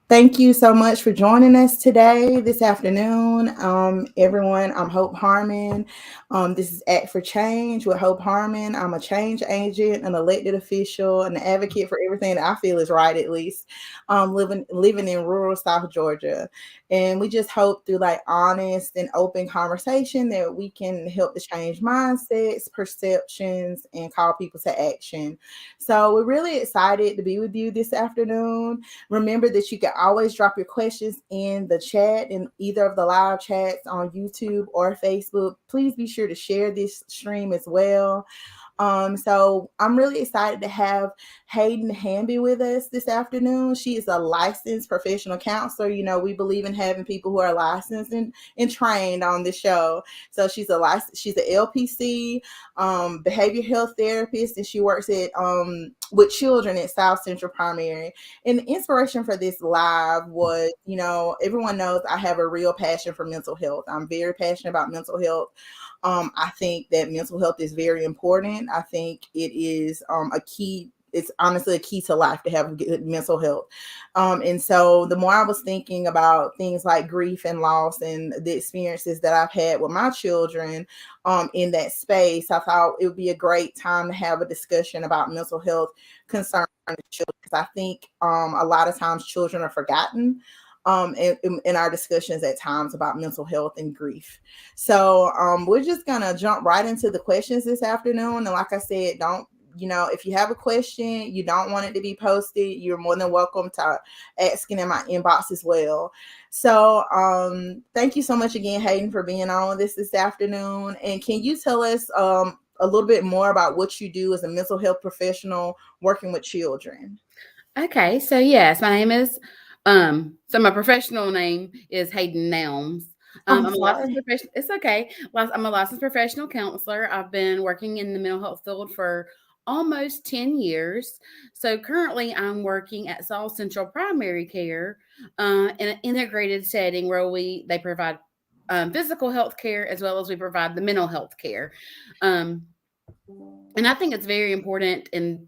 Thank you so much for joining us today, this afternoon. Everyone, I'm Hope Harmon. This is Act for Change with Hope Harmon. I'm a change agent, an elected official, an advocate for everything that I feel is right, at least. Living in rural South Georgia, and we just hope through like honest and open conversation that we can help to change mindsets, perceptions, and call people to action. So we're really excited to be with you this afternoon. Remember that you can always drop your questions in the chat in either of the live chats on YouTube or Facebook. Please be sure to share this stream as well. So I'm really excited to have Hayden Hamby with us this afternoon. She is a licensed professional counselor. You know, we believe in having people who are licensed and trained on the show. So she's an LPC, behavior health therapist, and she works at with children at South Central Primary. And the inspiration for this live was, you know, everyone knows I have a real passion for mental health. I'm very passionate about mental health. I think that mental health is very important. I think it is a key. It's honestly a key to life to have good mental health. And so the more I was thinking about things like grief and loss and the experiences that I've had with my children in that space, I thought it would be a great time to have a discussion about mental health concerning children, because I think a lot of times children are forgotten in our discussions at times about mental health and grief. So we're just gonna jump right into the questions this afternoon. And like I said, don't you know, if you have a question, you don't want it to be posted, you're more than welcome to asking in my inbox as well. So thank you so much again, Hayden, for being on with us this afternoon. And can you tell us a little bit more about what you do as a mental health professional working with children? Okay, so yes, my name is so my professional name is Hayden Nelms. I'm I'm a licensed sorry. professional. It's okay. I'm a licensed professional counselor. I've been working in the mental health field for almost 10 years. So currently, I'm working at South Central Primary Care in an integrated setting where they provide physical health care as well as we provide the mental health care. Um, and I think it's very important and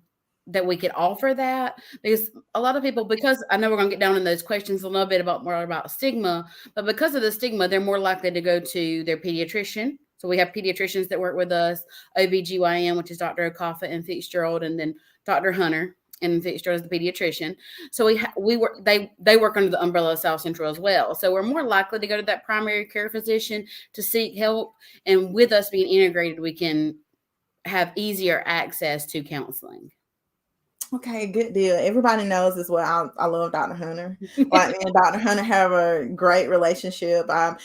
that we could offer that because a lot of people, because I know we're going to get down in those questions a little bit about more about stigma, but because of the stigma, they're more likely to go to their pediatrician. So we have pediatricians that work with us, OBGYN, which is Dr. Okafa and Fitzgerald, and then Dr. Hunter and Fitzgerald is the pediatrician. So we work they work under the umbrella of South Central as well. So we're more likely to go to that primary care physician to seek help, and with us being integrated, we can have easier access to counseling. Okay, good deal. Everybody knows as well. I love Dr. Hunter. Like me and Dr. Hunter have a great relationship. I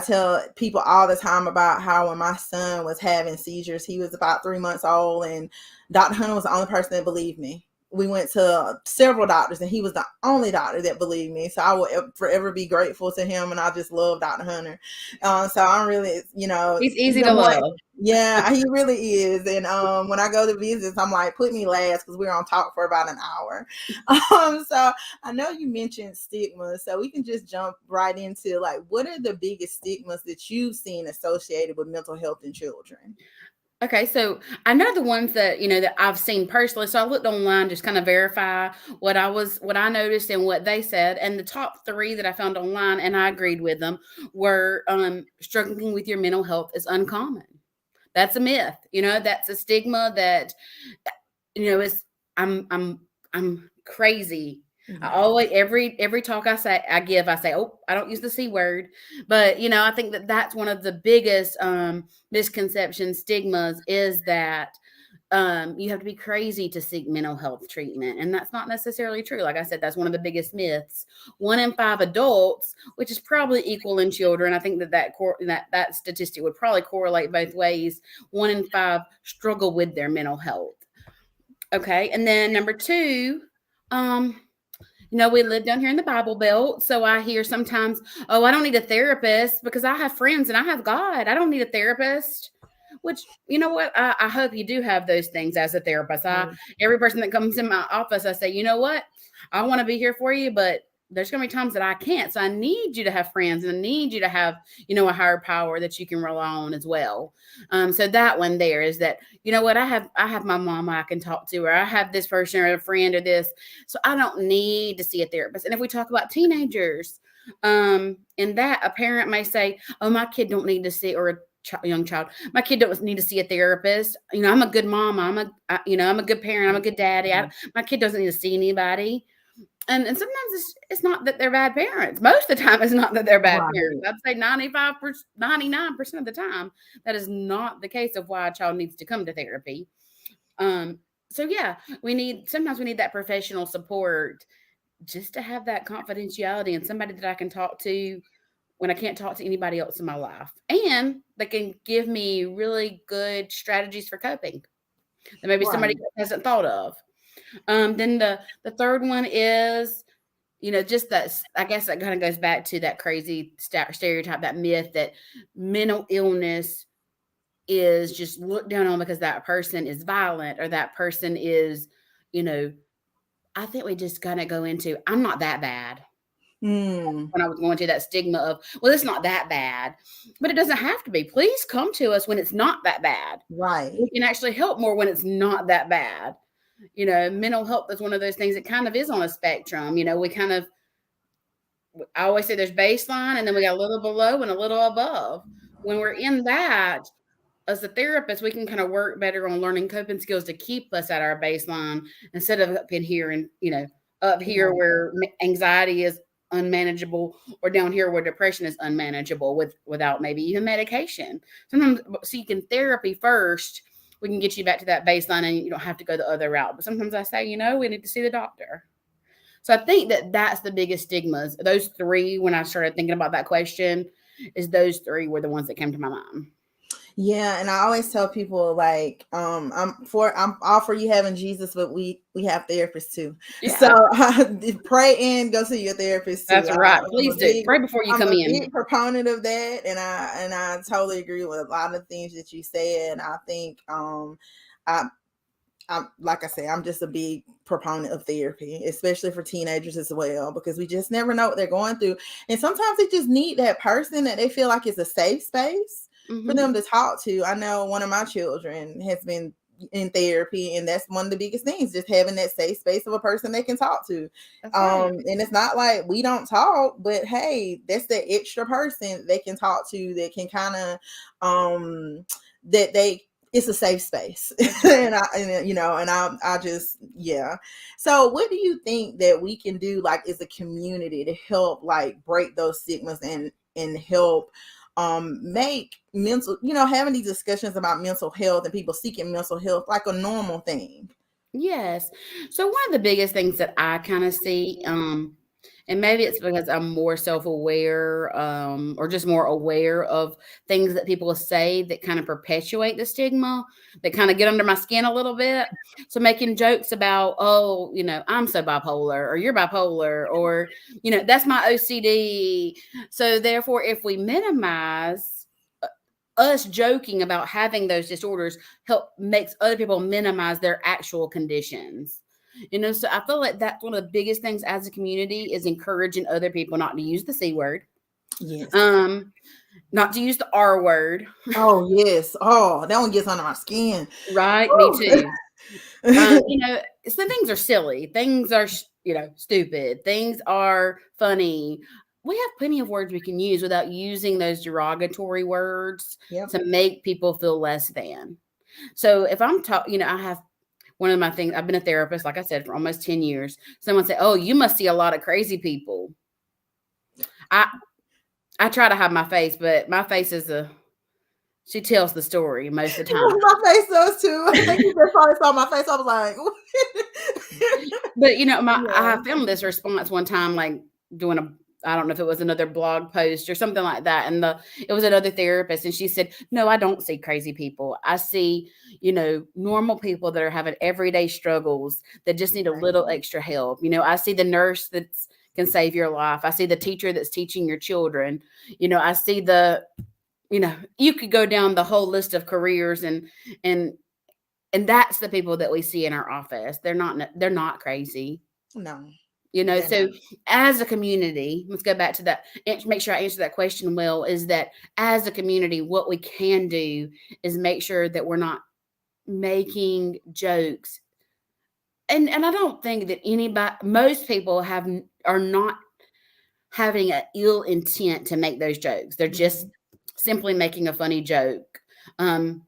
tell people all the time about how when my son was having seizures, he was about 3 months old, and Dr. Hunter was the only person that believed me. We went to several doctors, and he was the only doctor that believed me. So I will forever be grateful to him, and I just love Dr. Hunter. So I'm really, you know, He's easy even to more. love. Yeah, he really is. And when I go to visits, I'm like, put me last because we're on talk for about an hour. So I know you mentioned stigma, so we can just jump right into like, what are the biggest stigmas that you've seen associated with mental health in children? Okay, so I know the ones that that I've seen personally. So I looked online just kind of verify what I noticed and what they said. And the top three that I found online, and I agreed with them, were struggling with your mental health is uncommon. That's a myth. That's a stigma that is I'm crazy. I Yeah. always every talk I say, oh, I don't use the C word, but I think that that's one of the biggest misconceptions, stigmas, is that you have to be crazy to seek mental health treatment, and that's not necessarily true. Like I said, that's one of the biggest myths. 1 in 5 adults, which is probably equal in children, I think that statistic would probably correlate both ways. 1 in 5 struggle with their mental health. Okay, and then number two, um, we live down here in the Bible Belt, so I hear sometimes, "Oh, I don't need a therapist because I have friends and I have God. I don't need a therapist." Which, you know what? I hope you do have those things as a therapist. Every person that comes in my office, I say, you know what? I want to be here for you, but there's going to be times that I can't. So I need you to have friends, and I need you to have, a higher power that you can rely on as well. So that one there is that, what, I have my mama I can talk to, or I have this person or a friend or this. So I don't need to see a therapist. And if we talk about teenagers, in that a parent may say, oh, my kid don't need to see, or a young child, my kid don't need to see a therapist. I'm a good mom. I'm a good parent. I'm a good daddy. My kid doesn't need to see anybody. And sometimes it's not that they're bad parents. Most of the time, it's not that they're bad parents. I'd say 99% of the time, that is not the case of why a child needs to come to therapy. So yeah, sometimes we need that professional support just to have that confidentiality and somebody that I can talk to when I can't talk to anybody else in my life. And they can give me really good strategies for coping that maybe somebody hasn't thought of. Then the third one is, just that, I guess that kind of goes back to that crazy stereotype, that myth that mental illness is just looked down on because that person is violent, or that person is, I think we just kind of go into, I'm not that bad. When I was going to that stigma of, well, it's not that bad, but it doesn't have to be. Please come to us when it's not that bad. Right. We can actually help more when it's not that bad. Mental health is one of those things that kind of is on a spectrum. I always say there's baseline, and then we got a little below and a little above. When we're in that, as a therapist, we can kind of work better on learning coping skills to keep us at our baseline, instead of up in here and, up here where anxiety is unmanageable, or down here where depression is unmanageable without maybe even medication. Sometimes seeking therapy first, we can get you back to that baseline, and you don't have to go the other route. But sometimes I say, we need to see the doctor. So I think that that's the biggest stigmas. Those three, when I started thinking about that question, is those three were the ones that came to my mind. Yeah, and I always tell people, like, I'm all for you having Jesus, but we have therapists too. Yeah. So pray and go see your therapist too. That's right. Please do. Pray before you come in. I'm a big proponent of that, and I totally agree with a lot of things that you said. I think I'm like I say, I'm just a big proponent of therapy, especially for teenagers as well, because we just never know what they're going through, and sometimes they just need that person that they feel like is a safe space for them to talk to. I know one of my children has been in therapy, and that's one of the biggest things, just having that safe space of a person they can talk to. Right. And it's not like we don't talk, but hey, that's that extra person they can talk to, that can kind of it's a safe space. and I just, yeah. So what do you think that we can do, like, as a community, to help, like, break those stigmas and help make mental, having these discussions about mental health and people seeking mental health like a normal thing? Yes. So one of the biggest things that I kind of see, and maybe it's because I'm more self-aware, or just more aware of things that people say that kind of perpetuate the stigma, that kind of get under my skin a little bit. So making jokes about, oh, I'm so bipolar, or you're bipolar, or, that's my OCD. So therefore, if we minimize us joking about having those disorders, makes other people minimize their actual conditions. So I feel like that's one of the biggest things as a community, is encouraging other people not to use the C word. Yes. Not to use the R word. Oh, yes. Oh, that one gets under my skin. Right. Woo. Me too. Some things are silly. Things are, stupid. Things are funny. We have plenty of words we can use without using those derogatory words to make people feel less than. So if I'm talking, I have one of my things, I've been a therapist, like I said, for almost 10 years. Someone said, oh, you must see a lot of crazy people. I try to hide my face, but my face she tells the story most of the time. My face does too. I think you just probably saw my face. I was like, but I filmed this response one time, like doing I don't know if it was another blog post or something like that. And it was another therapist. And she said, no, I don't see crazy people. I see, normal people that are having everyday struggles that just need a little extra help. I see the nurse that can save your life. I see the teacher that's teaching your children. I see you could go down the whole list of careers, and that's the people that we see in our office. They're not crazy. No. Yeah. So as a community, let's go back to that, make sure I answer that question well, is that as a community, what we can do is make sure that we're not making jokes. And I don't think that most people are not having an ill intent to make those jokes. They're just simply making a funny joke. Um,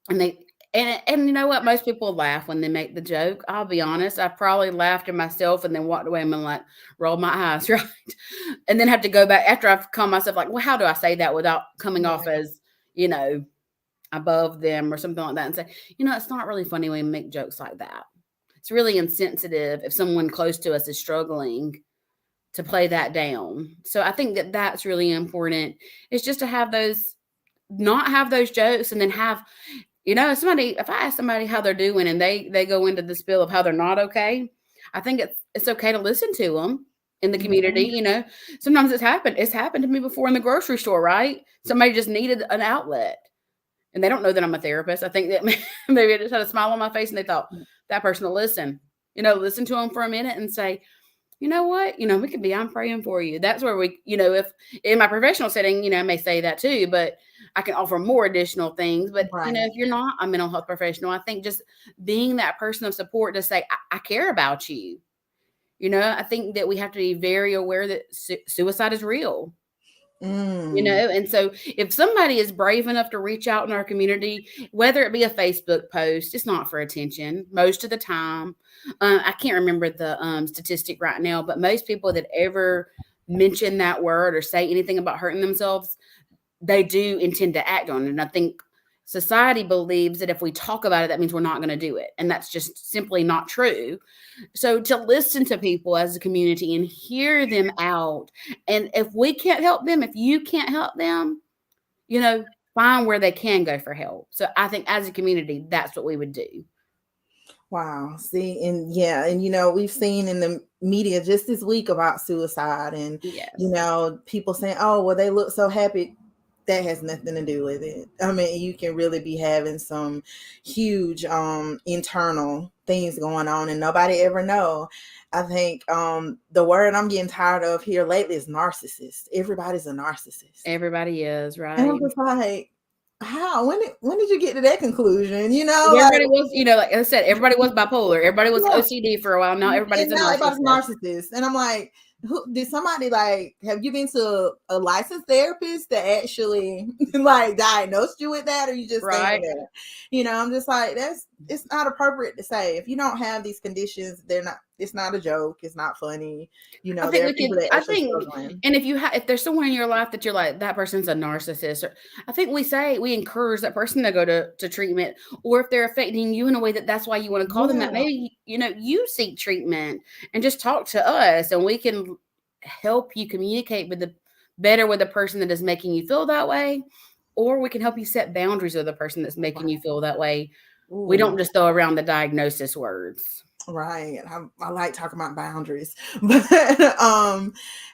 and they and you know what? Most people laugh when they make the joke. I'll be honest. I probably laughed at myself and then walked away and been like, rolled my eyes, right? And then have to go back after I've calmed myself, like, well, how do I say that without coming off as, above them or something like that, and say, it's not really funny when we make jokes like that. It's really insensitive if someone close to us is struggling to play that down. So I think that that's really important. It's just to not have those jokes, and then have, somebody, if I ask somebody how they're doing and they go into the spiel of how they're not okay, I think it's okay to listen to them in the community. Sometimes it's happened to me before in the grocery store, right? Somebody just needed an outlet and they don't know that I'm a therapist. I think that maybe I just had a smile on my face and they thought that person will listen to them for a minute and say, you know what, we could be, I'm praying for you. That's where we, if in my professional setting, I may say that too, but I can offer more additional things. But, if you're not a mental health professional, I think just being that person of support to say, I care about you. I think that we have to be very aware that suicide is real. And so if somebody is brave enough to reach out in our community, whether it be a Facebook post, it's not for attention most of the time. I can't remember the statistic right now, but most people that ever mention that word or say anything about hurting themselves, they do intend to act on it. And I think society believes that if we talk about it, that means we're not going to do it. And that's just simply not true. So to listen to people as a community and hear them out. And if we can't help them, if you can't help them, find where they can go for help. So I think as a community, that's what we would do. Wow. See, and we've seen in the media just this week about suicide and, people saying, oh, well, they look so happy. That has nothing to do with it. I mean, you can really be having some huge internal things going on and nobody ever know. I think the word I'm getting tired of here lately is narcissist. Everybody's a narcissist. Everybody is, right? And I'm just like, how? When did you get to that conclusion? Everybody was, like I said, everybody was bipolar. Everybody was OCD for a while. Now everybody's a narcissist. And I'm like, did somebody have you been to a licensed therapist that actually diagnosed you with that, or you just saying that? I'm just like, it's not appropriate to say if you don't have these conditions, it's not a joke, it's not funny. I think, and if there's someone in your life that you're like, that person's a narcissist, I think we encourage that person to go to treatment, or if they're affecting you in a way that's why you want to call them that, maybe you seek treatment and just talk to us, and we can help you communicate better with the person that is making you feel that way, or we can help you set boundaries with the person that's making you feel that way. Ooh. We don't just throw around the diagnosis words. Right. I like talking about boundaries. But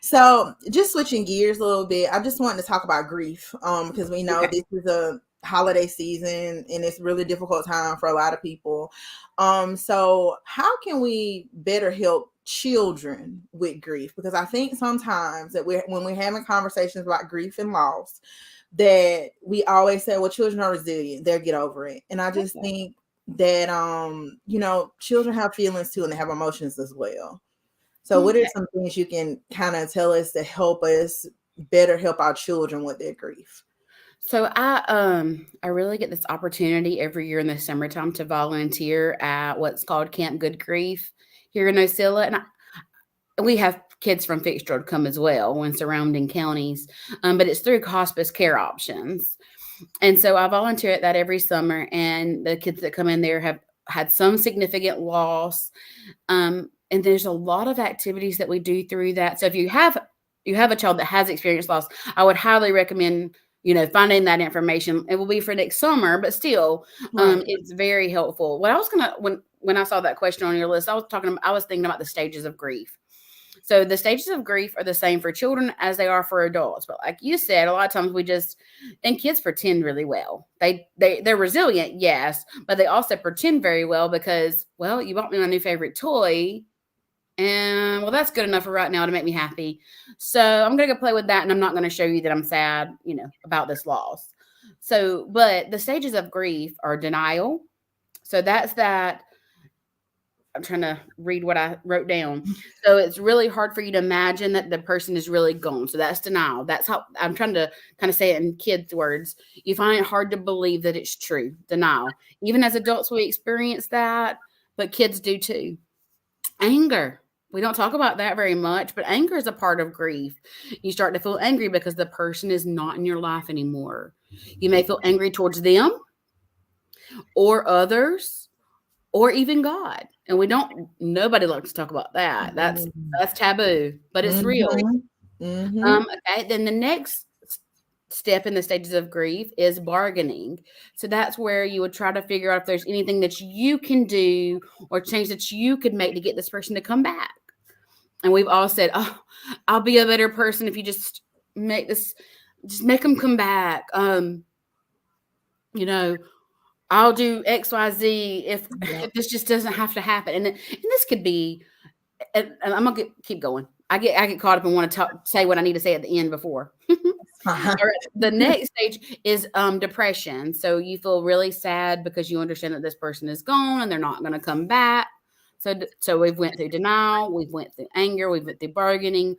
so just switching gears a little bit, I just wanted to talk about grief because we know this is a holiday season and it's really difficult time for a lot of people. So how can we better help children with grief? Because I think sometimes that when we're having conversations about grief and loss, that we always say, well, children are resilient, they'll get over it. And I just think that children have feelings too, and they have emotions as well. So what are some things you can kind of tell us to help us better help our children with their grief? So I really get this opportunity every year in the summertime to volunteer at what's called Camp Good Grief here in Ocilla, and we have kids from Fitzgerald come as well in surrounding counties, but it's through Hospice Care Options. And so I volunteer at that every summer, and the kids that come in there have had some significant loss. And there's a lot of activities that we do through that. So if you have a child that has experienced loss, I would highly recommend, finding that information. It will be for next summer, but still, it's very helpful. What I was when I saw that question on your list, I was thinking about the stages of grief. So the stages of grief are the same for children as they are for adults. But like you said, a lot of times and kids pretend really well. They're resilient, yes, but they also pretend very well because, well, you bought me my new favorite toy. And well, that's good enough for right now to make me happy. So I'm going to go play with that. And I'm not going to show you that I'm sad, about this loss. So, but the stages of grief are denial. So that's that. I'm trying to read what I wrote down. So it's really hard for you to imagine that the person is really gone. So that's denial. That's how I'm trying to kind of say it in kids' words. You find it hard to believe that it's true. Denial. Even as adults, we experience that, but kids do too. Anger. We don't talk about that very much, but anger is a part of grief. You start to feel angry because the person is not in your life anymore. You may feel angry towards them or others or even God. And nobody likes to talk about that. That's taboo, but it's real. Okay. Then the next step in the stages of grief is bargaining. So that's where you would try to figure out if there's anything that you can do or change that you could make to get this person to come back. And we've all said, oh, I'll be a better person if you just make them come back. I'll do X, Y, Z if this just doesn't have to happen. And this could be, and I'm going to keep going. I get caught up and want to say what I need to say at the end before. The next stage is depression. So you feel really sad because you understand that this person is gone and they're not going to come back. So we've went through denial, we've went through anger, we've went through bargaining,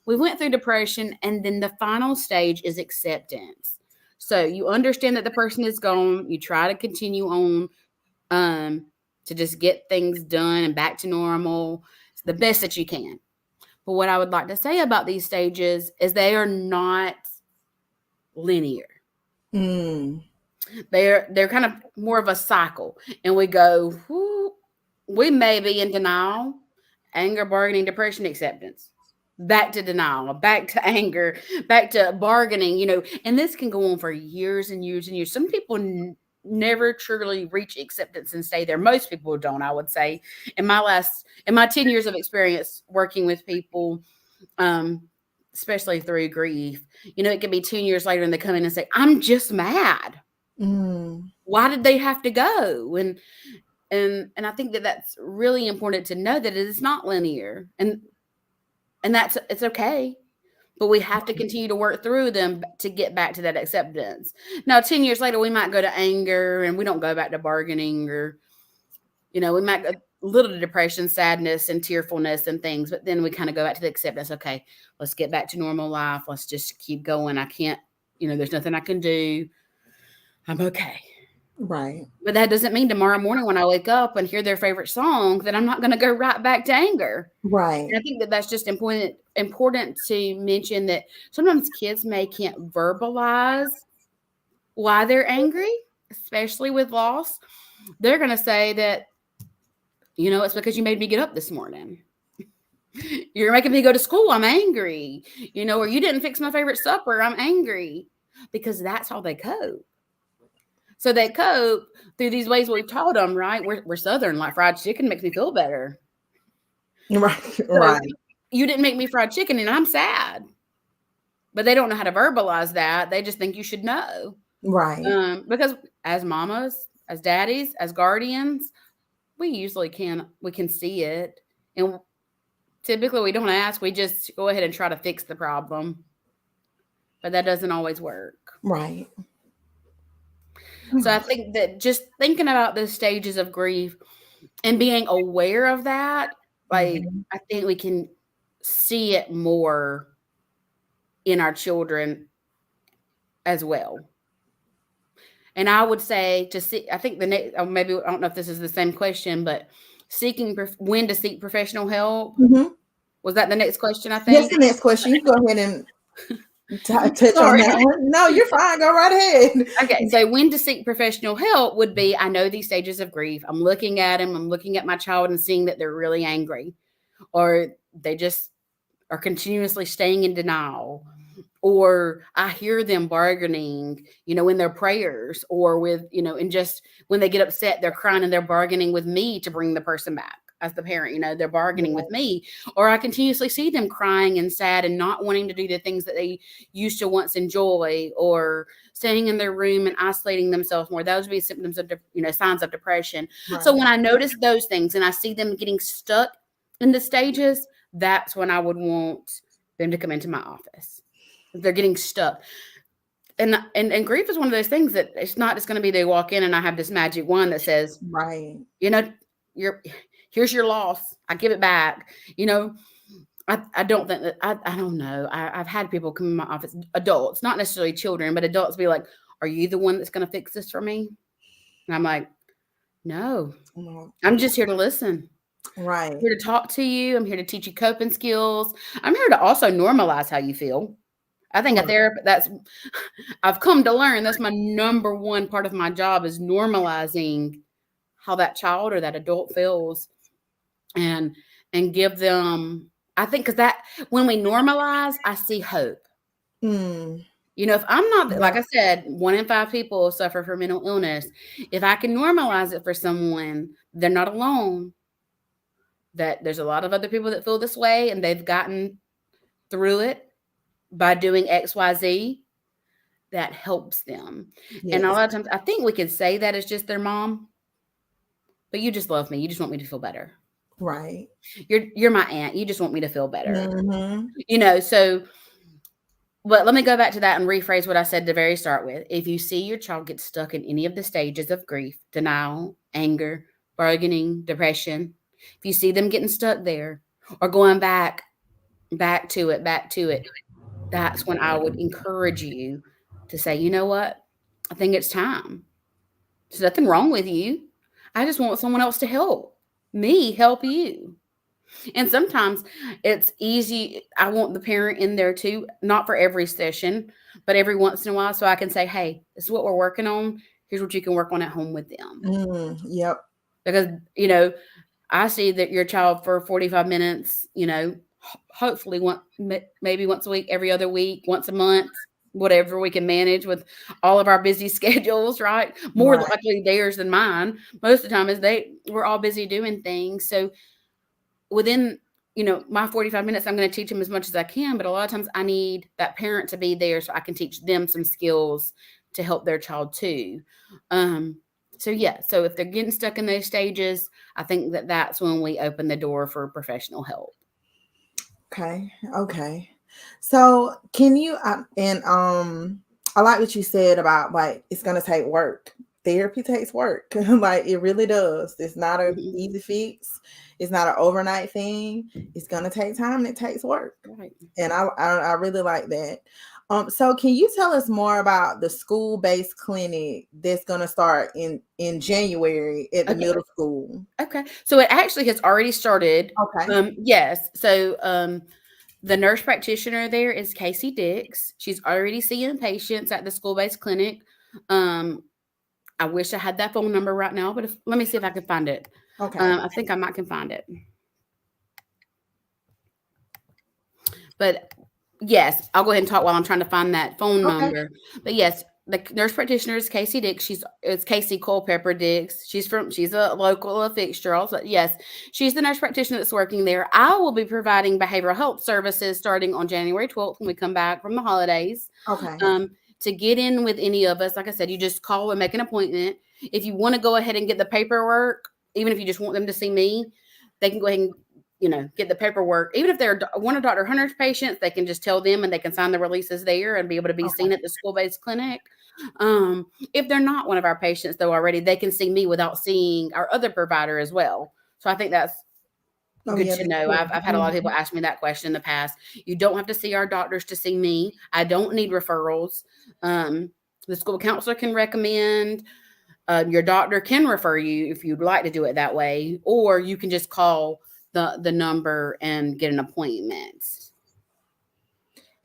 we went through depression, and then the final stage is acceptance. So you understand that the person is gone. You try to continue on to just get things done and back to normal. It's the best that you can. But what I would like to say about these stages is they are not linear. They're kind of more of a cycle. And we go, we may be in denial, anger, bargaining, depression, acceptance. Back to denial, back to anger, back to bargaining, and this can go on for years and years and years. Some people never truly reach acceptance and stay there. Most people don't, I would say. In my 10 years of experience working with people, especially through grief, it could be 10 years later and they come in and say, I'm just mad. Why did they have to go? And I think that that's really important to know, that it is not linear. And it's okay, but we have to continue to work through them to get back to that acceptance. Now, 10 years later, we might go to anger and we don't go back to bargaining, or, we might go a little to depression, sadness, and tearfulness and things, but then we kind of go back to the acceptance. Okay, let's get back to normal life. Let's just keep going. I can't, there's nothing I can do. I'm okay. Right. But that doesn't mean tomorrow morning when I wake up and hear their favorite song that I'm not going to go right back to anger. Right. And I think that that's just important to mention, that sometimes kids can't verbalize why they're angry, especially with loss. They're going to say that, it's because you made me get up this morning. You're making me go to school. I'm angry. Or you didn't fix my favorite supper. I'm angry. Because that's how they cope. So they cope through these ways we've taught them, right? We're Southern, like fried chicken makes me feel better. Right. So Right. You didn't make me fried chicken and I'm sad. But they don't know how to verbalize that. They just think you should know. Right. Because as mamas, as daddies, as guardians, we can see it. And typically we don't ask, we just go ahead and try to fix the problem. But that doesn't always work. Right. So I think that just thinking about the stages of grief and being aware of that, I think we can see it more in our children as well. And I would say I think the next, maybe, I don't know if this is the same question, but when to seek professional help. Was that the next question, I think? Yes, the next question. You go ahead and touch on that one. No, you're fine. Go right ahead. Okay, so when to seek professional help would be, I know these stages of grief. I'm looking at him. I'm looking at my child and seeing that they're really angry, or they just are continuously staying in denial, or I hear them bargaining, in their prayers, or with, and just when they get upset, they're crying and they're bargaining with me to bring the person back. As the parent, they're bargaining with me, or I continuously see them crying and sad and not wanting to do the things that they used to once enjoy, or staying in their room and isolating themselves more. Those would be symptoms of, signs of depression. Right. So when I notice those things and I see them getting stuck in the stages, that's when I would want them to come into my office. If they're getting stuck. And grief is one of those things that it's not just going to be they walk in and I have this magic wand that says, Right. you know, here's your loss. I give it back. You know, I don't think that I don't know. I've had people come in my office, adults, not necessarily children, but adults be like, are you the one that's going to fix this for me? And I'm like, no, I'm just here to listen. Right. I'm here to talk to you. I'm here to teach you coping skills. I'm here to also normalize how you feel. I think a therapist, I've come to learn that's my number one part of my job is normalizing how that child or that adult feels and give them, I think, because that when we normalize, I see hope. You know, if I'm not, like I said, 1 in 5 people suffer from mental illness. If I can normalize it for someone, they're not alone. That there's a lot of other people that feel this way and they've gotten through it by doing XYZ, that helps them. Yes. And a lot of times I think we can say that it's just their mom, but you just love me. You just want me to feel better. Right. You're my aunt. You just want me to feel better. You know, so, but let me go back to that and rephrase what I said to very start with. If you see your child get stuck in any of the stages of grief, denial, anger, bargaining, depression, if you see them getting stuck there or going back to it, that's when I would encourage you to say, you know what? I think it's time. There's nothing wrong with you. I just want someone else to help me help you. And sometimes it's easy. I want the parent in there too, not for every session, but every once in a while. So I can say, hey, this is what we're working on. Here's what you can work on at home with them. Yep. Because, you know, I see that your child for 45 minutes, you know, hopefully maybe once a week, every other week, once a month, whatever we can manage with all of our busy schedules, right? More likely theirs than mine. Most of the time is we're all busy doing things. So within, you know, my 45 minutes, I'm going to teach them as much as I can, but a lot of times I need that parent to be there so I can teach them some skills to help their child too. So yeah, so if they're getting stuck in those stages, I think that's when we open the door for professional help. Okay. So can you, I like what you said about like, it's going to take work. Therapy takes work. Like it really does. It's not an easy fix. It's not an overnight thing. It's going to take time and it takes work. Right. And I really like that. So can you tell us more about the school-based clinic that's going to start in January at the middle school? Okay. So it actually has already started. Okay. Yes. So the nurse practitioner there is Casey Dix. She's already seeing patients at the school-based clinic. I wish I had that phone number right now, but let me see if I can find it. Okay. I think I might can find it. But yes, I'll go ahead and talk while I'm trying to find that phone number. But yes, the nurse practitioner is Casey Dix. It's Casey Culpepper Dix. She's a local fixture also. Yes, she's the nurse practitioner that's working there. I will be providing behavioral health services starting on January 12th when we come back from the holidays. Okay. To get in with any of us, like I said, you just call and make an appointment. If you want to go ahead and get the paperwork, even if you just want them to see me, they can go ahead and, you know, get the paperwork. Even if they're one of Dr. Hunter's patients, they can just tell them and they can sign the releases there and be able to be seen at the school-based clinic. If they're not one of our patients, though, already, they can see me without seeing our other provider as well. So I think that's good to know. I've had a lot of people ask me that question in the past. You don't have to see our doctors to see me. I don't need referrals. The school counselor can recommend. Your doctor can refer you if you'd like to do it that way, or you can just call the number and get an appointment.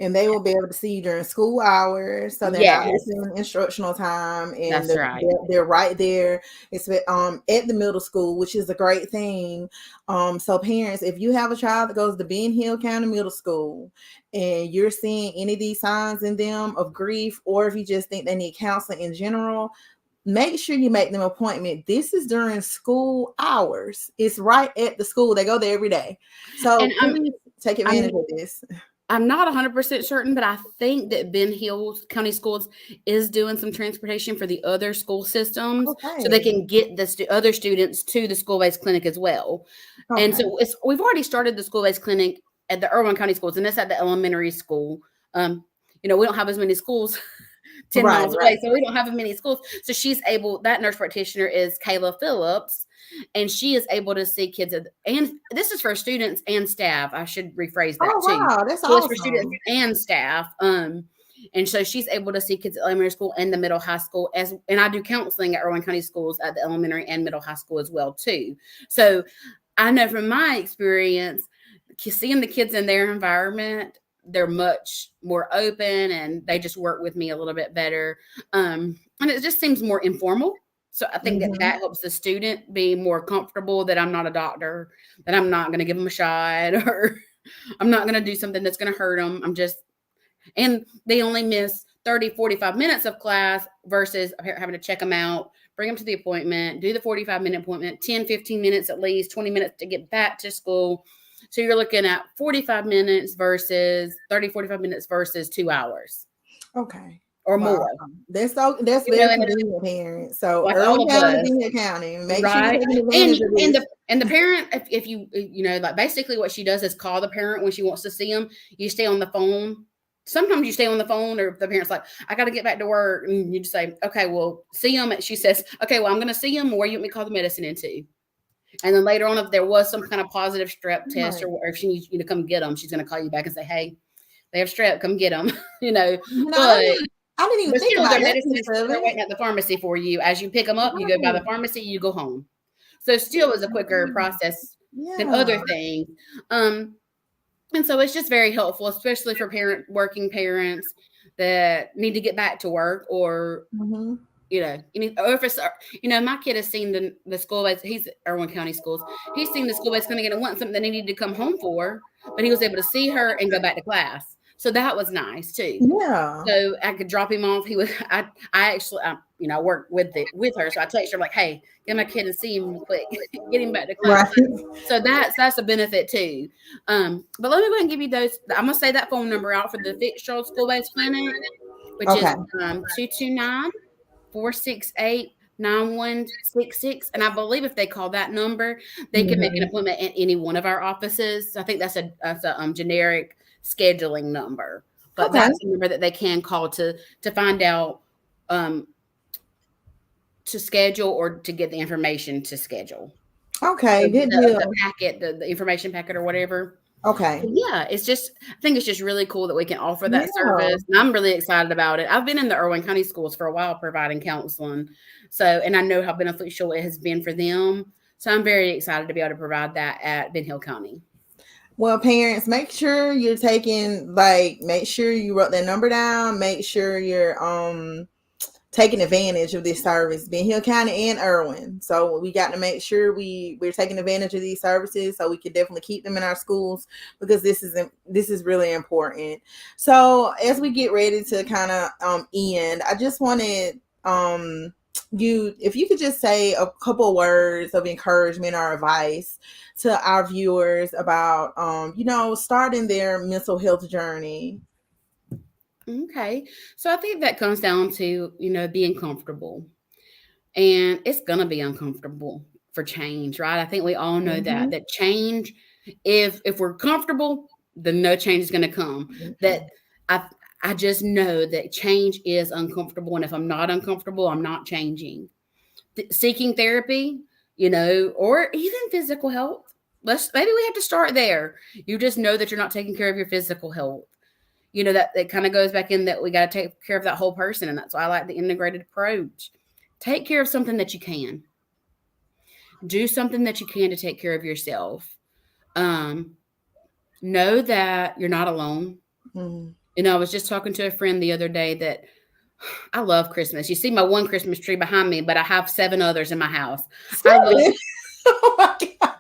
And they will be able to see you during school hours, so they're not missing instructional time, and they're right there. It's at the middle school, which is a great thing. So parents, if you have a child that goes to Ben Hill County Middle School and you're seeing any of these signs in them of grief, or if you just think they need counseling in general, make sure you make them an appointment. This is during school hours. It's right at the school. They go there every day. So please take advantage of this. I'm not 100% certain, but I think that Ben Hill County Schools is doing some transportation for the other school systems so they Okay. can get the other students to the school-based clinic as well. And Okay. so we've already started the school-based clinic at the Irwin County Schools, and it's at the elementary school. We don't have as many schools 10 Right, miles away, right. so we don't have as many schools. So that nurse practitioner is Kayla Phillips, and she is able to see kids, and this is for students and staff. I should rephrase that Oh, too. wow, that's So it's for students awesome. and staff. And so she's able to see kids at elementary school and the middle high school and I do counseling at Irwin County Schools at the elementary and middle high school as well too. So I know from my experience, seeing the kids in their environment, they're much more open and they just work with me a little bit better. And it just seems more informal. So I think that Mhm. helps the student be more comfortable that I'm not a doctor, that I'm not going to give them a shot, or I'm not going to do something that's going to hurt them. And they only miss 30, 45 minutes of class versus having to check them out, bring them to the appointment, do the 45-minute appointment, 10, 15 minutes at least, 20 minutes to get back to school. So you're looking at 45 minutes versus 30, 45 minutes versus 2 hours Okay. or Wow. more. That's You know, very and convenient, parents. So like all Irwin of County, us, Benhill County, make sure you're right? taking And advantage of and this. the parent, if like basically what she does is call the parent when she wants to see them. You stay on the phone. Sometimes you stay on the phone, or if the parent's like, I got to get back to work, and you just say, okay, well, see them. And she says, okay, well, I'm going to see them. Where you want me to call the medicine into? And then later on, if there was some kind of positive strep test, Right. or if she needs you to come get them, she's going to call you back and say, hey, they have strep, come get them. you know, I but didn't even but think still, about their that medicine is piece of still it. waiting at the pharmacy for you. As you pick them up, you go by the Right. pharmacy, you go home. So still is a quicker process than other Yeah. things. Um, and so it's just very helpful, especially for working parents that need to get back to work, or Hmm. or if it's my kid has seen the school base. He's at Irwin County Schools. He's seen the school base clinic and want something that he needed to come home for, but he was able to see her and go back to class. So that was nice too. Yeah. So I could drop him off. I actually, work with her. So I text her like, hey, get my kid and see him quick, get him back to class. Right. So that's a benefit too. But let me go ahead and give you those. I'm gonna say that phone number out for the Fitzgerald School Based Clinic, which is Okay. 229-468-9166. And I believe if they call that number, they can make an Mhm. appointment at any one of our offices. I think that's a generic scheduling number, but Okay. that's a number that they can call to find out to schedule, or to get the information to schedule. Okay. Good The deal. packet, the information packet or whatever. Okay. Yeah, I think it's just really cool that we can offer that Yeah. service. And I'm really excited about it. I've been in the Irwin County Schools for a while providing counseling. And I know how beneficial it has been for them. So I'm very excited to be able to provide that at Ben Hill County. Well, parents, make sure you wrote that number down. Make sure you're taking advantage of this service, Ben Hill County and Irwin. So we got to make sure we're taking advantage of these services so we can definitely keep them in our schools, because this is really important. So as we get ready to kind of end, I just wanted if you could just say a couple words of encouragement or advice to our viewers about starting their mental health journey. Okay. So I think that comes down to, being comfortable. And it's going to be uncomfortable for change, right? I think we all know Mm-hmm. that change, if we're comfortable, then no change is going to come. That I just know that change is uncomfortable. And if I'm not uncomfortable, I'm not changing. Seeking therapy, or even physical health. Maybe we have to start there. You just know that you're not taking care of your physical health. That kind of goes back in that we got to take care of that whole person. And that's why I like the integrated approach. Take care of something that you can. Do something that you can to take care of yourself. Know that you're not alone. Mm-hmm. I was just talking to a friend the other day that I love Christmas. You see my one Christmas tree behind me, but I have 7 others in my house. I love Oh my God.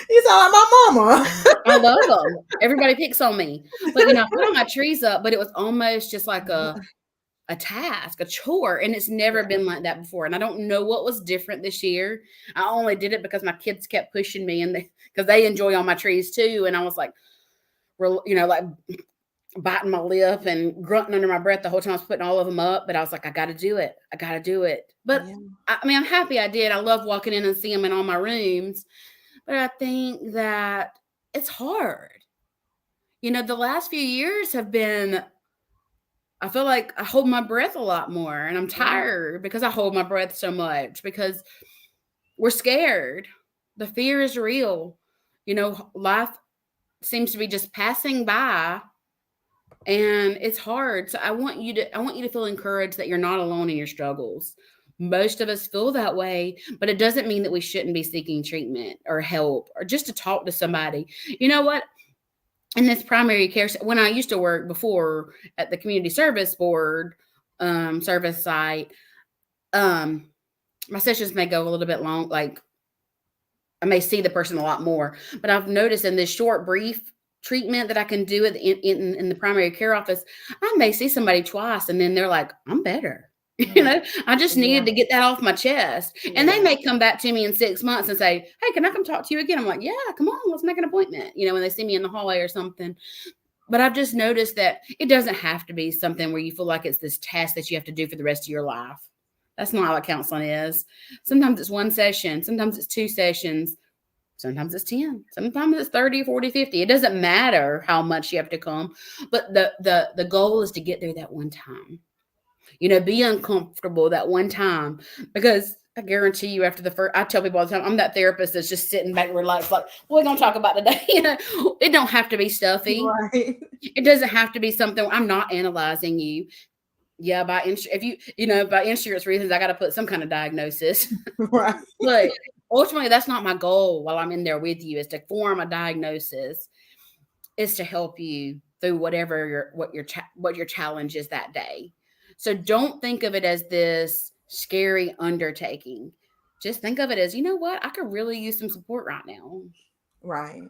You sound like my mama. I love them. Everybody picks on me. But, I put all my trees up, but it was almost just like a task, a chore. And it's never been like that before. And I don't know what was different this year. I only did it because my kids kept pushing me, and because they enjoy all my trees too. And I was like, like biting my lip and grunting under my breath the whole time I was putting all of them up. But I was like, I got to do it. I got to do it. But Yeah. I mean, I'm happy I did. I love walking in and seeing them in all my rooms. But I think that it's hard. The last few years have been, I feel like I hold my breath a lot more, and I'm tired because I hold my breath so much because we're scared. The fear is real. Life seems to be just passing by, and it's hard. So I want you to feel encouraged that you're not alone in your struggles. Most of us feel that way, but it doesn't mean that we shouldn't be seeking treatment or help or just to talk to somebody. You know what? In this primary care, when I used to work before at the community service board service site, my sessions may go a little bit long. Like, I may see the person a lot more, but I've noticed in this short, brief treatment that I can do in the primary care office, I may see somebody twice and then they're like, I'm better. I just needed to get that off my chest. And they may come back to me in 6 months and say, hey, can I come talk to you again? I'm like, yeah, come on, let's make an appointment, when they see me in the hallway or something. But I've just noticed that it doesn't have to be something where you feel like it's this task that you have to do for the rest of your life. That's not what counseling is. Sometimes it's one session. Sometimes it's 2 sessions. Sometimes it's 10. Sometimes it's 30, 40, 50. It doesn't matter how much you have to come. But the goal is to get there that one time. Be uncomfortable that one time. Because I guarantee you after the first, I tell people all the time, I'm that therapist that's just sitting back relaxed like, what are we going to talk about today? It don't have to be stuffy. Right. It doesn't have to be something, I'm not analyzing you. Yeah, by insurance reasons, I got to put some kind of diagnosis. Right. But ultimately, that's not my goal while I'm in there with you, is to form a diagnosis, is to help you through whatever what your challenge is that day. So don't think of it as this scary undertaking. Just think of it as, you know what? I could really use some support right now. Right.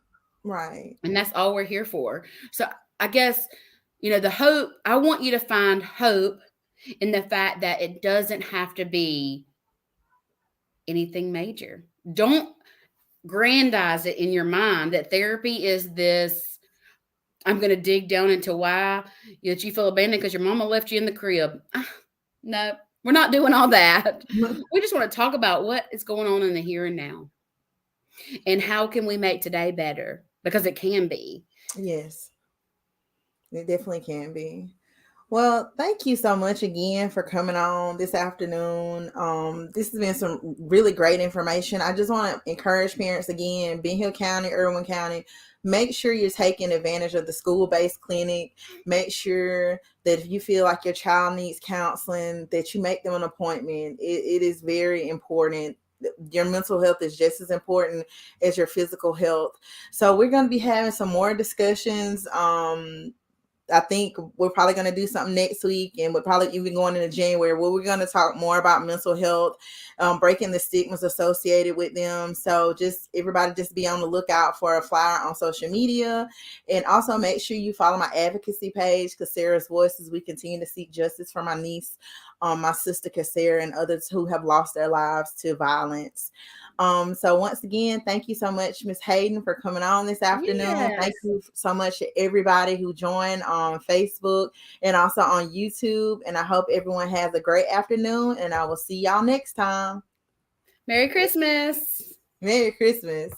Right. And that's all we're here for. So I guess, the hope, I want you to find hope in the fact that it doesn't have to be anything major. Don't grandize it in your mind that therapy is this, I'm going to dig down into why that you feel abandoned because your mama left you in the crib. No, we're not doing all that. We just want to talk about what is going on in the here and now. And how can we make today better? Because it can be. Yes, it definitely can be. Well, thank you so much again for coming on this afternoon. This has been some really great information. I just want to encourage parents again, Ben Hill County, Irwin County, make sure you're taking advantage of the school-based clinic. Make sure that if you feel like your child needs counseling, that you make them an appointment. It is very important. Your mental health is just as important as your physical health. So we're going to be having some more discussions. I think we're probably going to do something next week, and we're probably even going into January where we're going to talk more about mental health, breaking the stigmas associated with them. So everybody just be on the lookout for a flyer on social media, and also make sure you follow my advocacy page, Kasara's Voices. We continue to seek justice for my niece, my sister Kasara, and others who have lost their lives to violence. So once again, thank you so much, Ms. Hayden, for coming on this afternoon. Yes. Thank you so much to everybody who joined on Facebook and also on YouTube. And I hope everyone has a great afternoon, and I will see y'all next time. Merry Christmas. Merry Christmas.